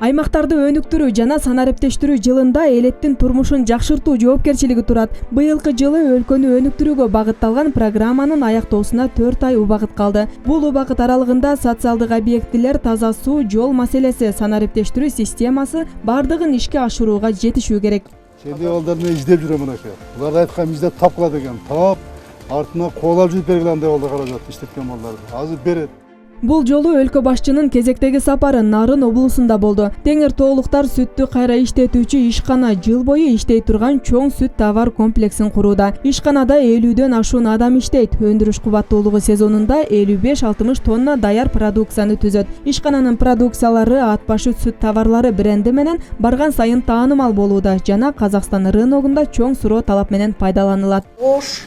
Аймактарды өнүктүрүү жана санариптештирүү жылында элеттин турмушун жакшыртуу жоопкерчилиги турат. Быйылкы жылы өлкөнү өнүктүрүүгө багытталган программанын аяктоосуна 4 ай убакыт калды. Бул убакыт аралыгында социалдык объектилер, таза суу, жол маселеси, санариптештирүү системасы бардыгын ишке ашырууга жетишүү керек. Сенде балдарны издеп жүрөм мынакей. Булар айткан бизде тапкыла деген. Тап, артына колап жүрүп бергиле андай балдар каражат иштеткен балдарды. Азыр берет. Бул жолу өлкө башчынын кезектеги сапары Нарын облусунда болду. Теңир тоолуктар сүттү кайра иштетүүчү ишкана жыл бою иштей турган чоң сүт товар комплексин курууда. Ишканада 50дөн ашуун адам иштейт. Өндүрүш кубаттуулугу сезонунда 55-60 тонна даяр продукцияны түзөт. Ишкананын продукциялары ат башы сүт товарлары бренди менен барган сайын таанымал болууда жана Казакстан рыногунда чоң суроо талап менен пайдаланылат. Ош,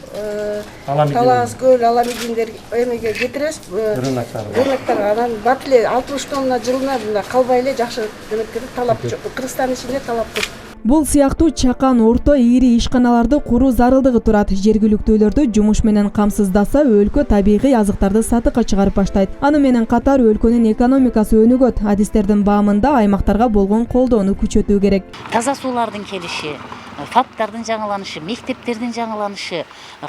Талас, Көл, Аламидиндер эмеге кетиресиз. Рыноктар анан бат эле 60 тонна жылына калбай эле жакшы демекке талап Кыргызстан ичинде талап көп. Бул сыяктуу чакан, орто, ири ишканаларды куруу зарылдыгы турат. Жергиликтүүлөрдү жумуш менен камсыздаса, өлкө табигый азыктарды сатыкка чыгарып баштайт. Аны менен катар өлкөнүн экономикасы өнүгөт. Адистердин баамында аймактарга болгон колдоону күчөтүү керек. Таза суулардын келиши, фаптардын жаңыланышы, мектептердин жаңыланышы,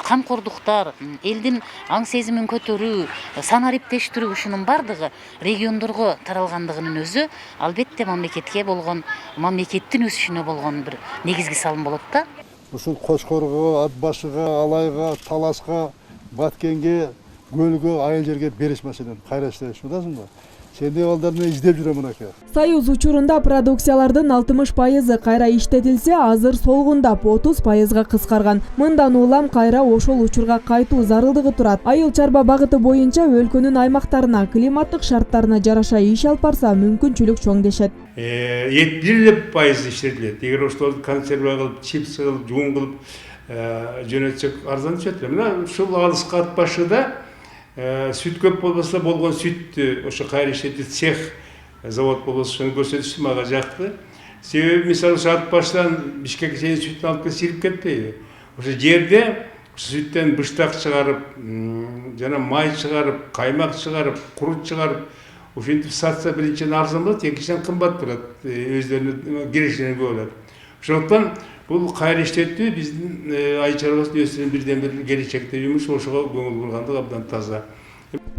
камкордуктар, элдин аң сезимин көтөрүү, санариптештирүү ушунун бардыгы региондорго таралгандыгынын өзү албетте мамлекеттин өсүшүнө болгон бир негизги салым болот да. Ушул Кошкорго, Ат башыга, Алайга, Таласка, Баткенге, Көлгө, айыл жерге бериш маселен кайра иштеши удасыңбы? Сенде балдарны издеп жүрөм мынакей. Союз учурунда продукциялардын 60% кайра иштетилсе, азыр солгундап 30%га кыскарган. Мындан улам кайра ошол учурга кайтуу зарылдыгы турат. Айыл чарба багыты боюнча өлкөнүн аймактарына, климаттык шарттарына жараша иш алып барса, мүмкүнчүлүк чоң дешет. 71% иштетилет. Эгер ошол консерва кылып, чипс кылып, жуун кылып жөнөтсөк арзан түшөт. Мына ушул алыска ат башыда süt көп болбосо болгон süt ошо кайра иштетүү цех завод болбосо ошону көрсөтүштү, мага жакты. Себеби мисалы ат баштан Бишкекке чейин sütүн алып келип сирип кетпейби? Ошо жерде süттен быштак чыгарып, жана май чыгарып, каймак чыгарып, курут чыгарып, ушинтип сатса биринчиден арзан болот, экинчиден кымбат болот, өздөрүнүн кирешleri көп болот. Ошондуктан бул кайра иштетүү биздин айыл чарбасын өсүрүүнүн бирден бир келечекте жумуш, ошого көңүл бургандык абдан таза.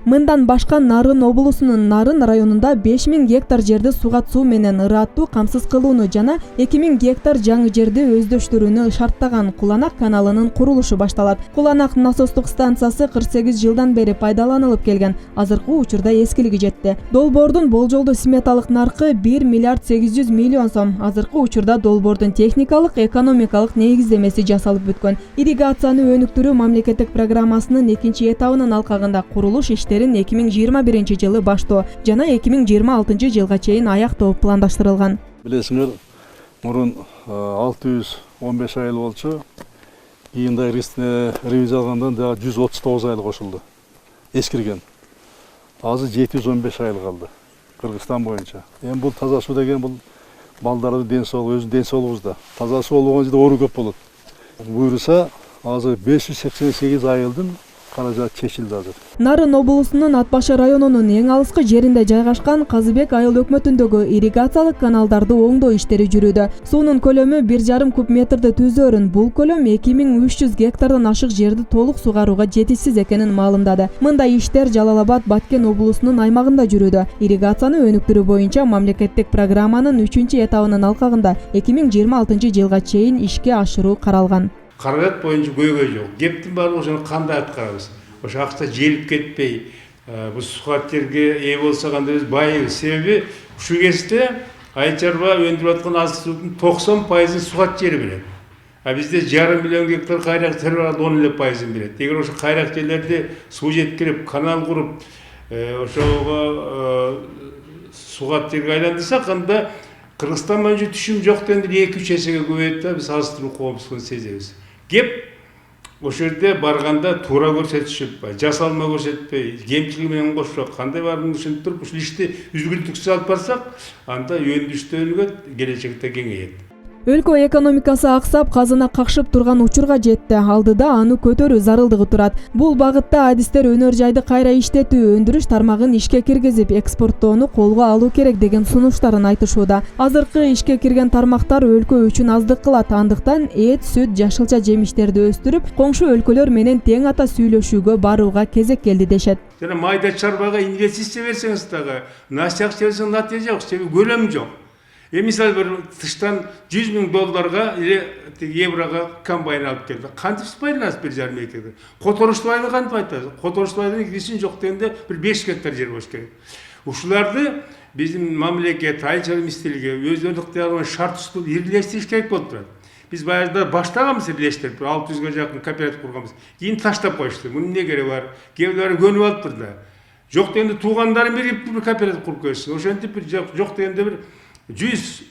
Мындан башка Нарын облусунун Нарын районунда 5000 гектар жерди сугат суу менен ыраттуу камсыз кылууну жана 2000 гектар жаңы жерди өздөштүрүүнү шарттаган Куланак каналынын курулушу башталат. Куланак насостук станциясы 48 жылдан бери пайдаланылып келген. Азыркы учурда эскилиги жетти. Долбоордун болжолдуу сметалык наркы 1 миллиард 800 миллион сом. Азыркы учурда долбоордун техникалык, экономикалык негиздемеси жасалып бүткөн. Ирригацияны өнүктүрүү мамлекеттик программасынын 2 этабынын алкагында курулуш иштерин 2021 жылы баштоо жана 2026 жылга чейин аяктоо пландаштырылган. Билесиңер, мурун 615 айыл болчу. Июнда ревизия алгандан дагы 139 айыл кошулду. Эскирген. Азыр 715 айыл калды. Кыргызстан боюнча. Эми бул таза суу деген бул балдардын ден соолугу, өзүнүн ден соолугубузда. Таза суу болгон жерде оору көп болот. Буюрса, азыр 588 айылдын каражат чечилди азыр. Нарын облусунун Ат башы районунун эң алыскы жеринде жайгашкан Казыбек айыл өкмөтүндөгү ирригациялык каналдарды оңдоо иштери жүрүүдө. Суунун көлөмү 1,5 куб метрди түзөөрүн, бул көлөм 2300 гектардан ашык жерди толук сугарууга жетишсиз экенин маалымдады. Мындай иштер Жалал-Абад, Баткен облусунун аймагында жүрүүдө. Ирригацияны өнүктүрүү боюнча мамлекеттик программанын 3-этабынын алкагында 2026 жылга чейин ишке ашыруу каралган. Каражат боюнча көйгөй жок. Кептин баары ошону кандай аткарабыз? Ошо акча желип кетпей, бул сугат жерге ээ болсо кандай биз байыбыз. Себеби ушул кезде айыл чарба өндүрүп аткан азык түлүктүн 90%-ын сугат жери берет. А бизде 1,5 миллион гектар кайрак жер бар, 10% берет. Эгер ошо кайрак жерлерди суу жеткирип, канал куруп, ошого сугат жерге айландырсак, анда Кыргызстан боюнча түшүм жок дегенде 2-3 эсеге көбөйөт да, биз салыштыруу коомсуздугун сезебиз. Кеп ошол жерде барганда туура көрсөтүшүп, жасалма көрсөтпөй, кемчилиги менен кошпой, кандай барын ушинтип туруп, ушул ишти үзгүлтүксүз алып барсак, анда өндүрүштө өнүгөт, келечекте кеңейет. Өлкө экономикасы аксап, казына какшып турган учурга жетти. Алдыда аны көтөрүү зарылдыгы турат. Бул багытта адистер өнөр жайды кайра иштетүү, өндүрүш тармагын ишке киргизип, экспорттоону колго алуу керек деген сунуштарын айтышууда. Азыркы ишке кирген тармактар өлкө үчүн аздык кылат. Андыктан эт, сүт, жашылча жемиштерди өстүрүп, коңшу өлкөлөр менен тең ата сүйлөшүүгө барууга кезек келди дешет. Жана майда чарбага инвестиция берсеңиз дагы, насыяк берсең натыйжа жок, себеби көлөм жок. Мисалы бір тыштан $100,000 или евроға комбайн алып келді. Қантып пайдаланасыз бір жарым гектарды? Которуштубайды қантып айтасыз? Которуштубайдың кесін жоқ дегенде бір 5 гектар жер болуш керек. Ушуларды биздин мамлекет, айыл министрлиги өздөрүнүн ыктыяры шарт үстүндө ирлештириш керек болуп турат. Биз баягыда баштаганбыз ирлештирип, 600-га жакын кооператив курганбыз. Кийин таштап коюшту. Мунун эмне кереги бар? Кээ бирлери көнүп алыптыр да. Жок дегенде туугандарын берип бир кооператив куруп коюшсун. Ошентип бир жок дегенде бир 100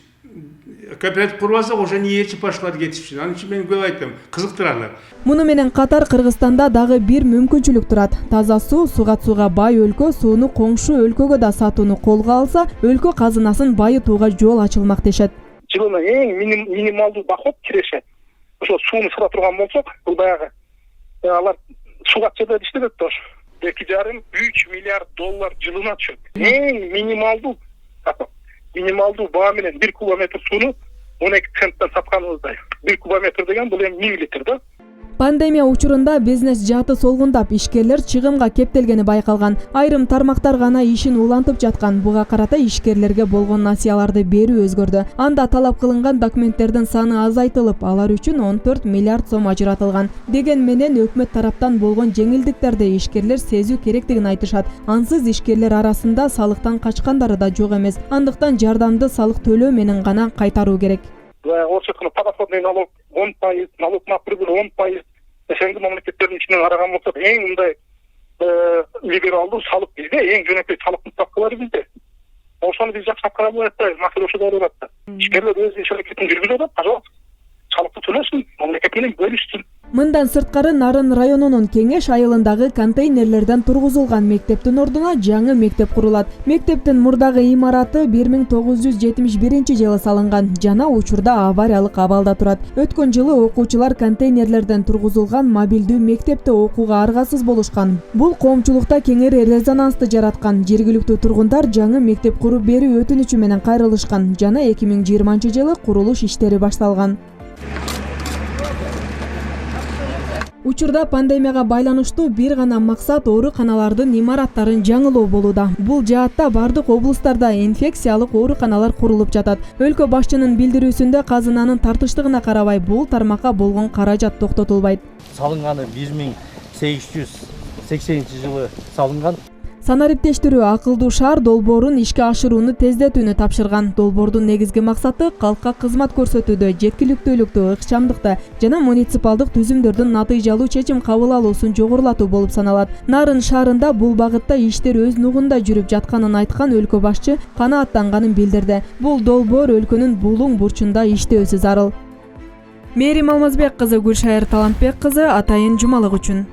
кооператив куруп алсак, ошо ниетчи башкалар кетишчү. Анын үчүн мен көп айтам, кызыктырарлар. Муну менен катар Кыргызстанда дагы бир мүмкүнчүлүк турат. Таза суу, суга бай өлкө сууну коңшу өлкөгө да сатууну колго алса, өлкө казынасын байытууга жол ачылмак дешет. Жылына эң минималдуу доход киреше. Ошо сууну сата турган болсок, бул баягы алар сугатчыда иштебек да ошо. 2,5-3 миллиард доллар жылына түшөт. Эң минималдуу баа менен 1 кубометр сууну 12 центтен сатканыбыздай. 1 кубометр деген бул эми 1000 литр да. Пандемия учурунда бизнес жааты солгундап, ишкерлер чыгымга кептелгени байкалган. Айрым тармактар гана ишин улантып жаткан. Буга карата ишкерлерге болгон насыяларды берүү өзгөрдү. Анда талап кылынган документтердин саны азайтылып, алар үчүн 14 миллиард сом ажыратылган. Деген менен өкмөт тараптан болгон жеңилдиктерди ишкерлер сезүү керектигин айтышат. Ансыз ишкерлер арасында салыктан качкандары да жок эмес. Андыктан жардамды салык төлөө менен гана кайтаруу керек. Орчоткуна подоходный налог 10%, налог на прибыль 10%. Ошондой мамлекеттердин ичинен караган болсок, эң мындай либералдуу салык бизде, эң жөнөкөй салыктын ставкалары бизде. Ошону биз жакшы аткарабыз атпайбыз, маселе ошодо болуп атат. Ишкерлер өз иш аракетин жүргүзүп атат, пожалуйста. Салыкты төлөсүн, мамлекет менен бөлүшсүн. Мындан сырткары Нарын районунун Кеңеш айылындагы контейнерлерден тургузулган мектептин ордуна жаңы мектеп курулат. Мектептин мурдагы имараты 1971 жылы салынган жана учурда авариялык абалда турат. Өткөн жылы окуучулар контейнерлерден тургузулган мобилдүү мектепте окууга аргасыз болушкан. Бул коомчулукта кеңири резонансты жараткан. Жергиликтүү тургундар жаңы мектеп куруп берүү өтүнүчү менен кайрылышкан жана 2020 жылы курулуш иштери башталган. Учурда пандемияга байланыштуу бир гана максат ооруканалардын имараттарын жаңылоо болууда. Бул жаатта бардык облустарда инфекциялык ооруканалар курулуп жатат. Өлкө башчынын билдирүүсүндө казынанын тартыштыгына карабай бул тармакка болгон каражат токтотулбайт. Салынганы 1880 жылы салынган. Санариптештирүү акылдуу шаар долбоорун ишке ашырууну тездетүүнү тапшырган. Долбоордун негизги максаты калкка кызмат көрсөтүүдө жеткиликтүүлүктү, ыкчамдыкты жана муниципалдык түзүмдөрдүн натыйжалуу чечим кабыл алуусун жогорулатуу болуп саналат. Нарын шаарында бул багытта иштер өз нугунда жүрүп жатканын айткан өлкө башчы канааттанганын билдирди. Бул долбоор өлкөнүн булуң бурчунда иштөөсү зарыл. Мээрим Алмазбек кызы, Гүлшайыр Талантбек кызы, Атайын Жумалык үчүн.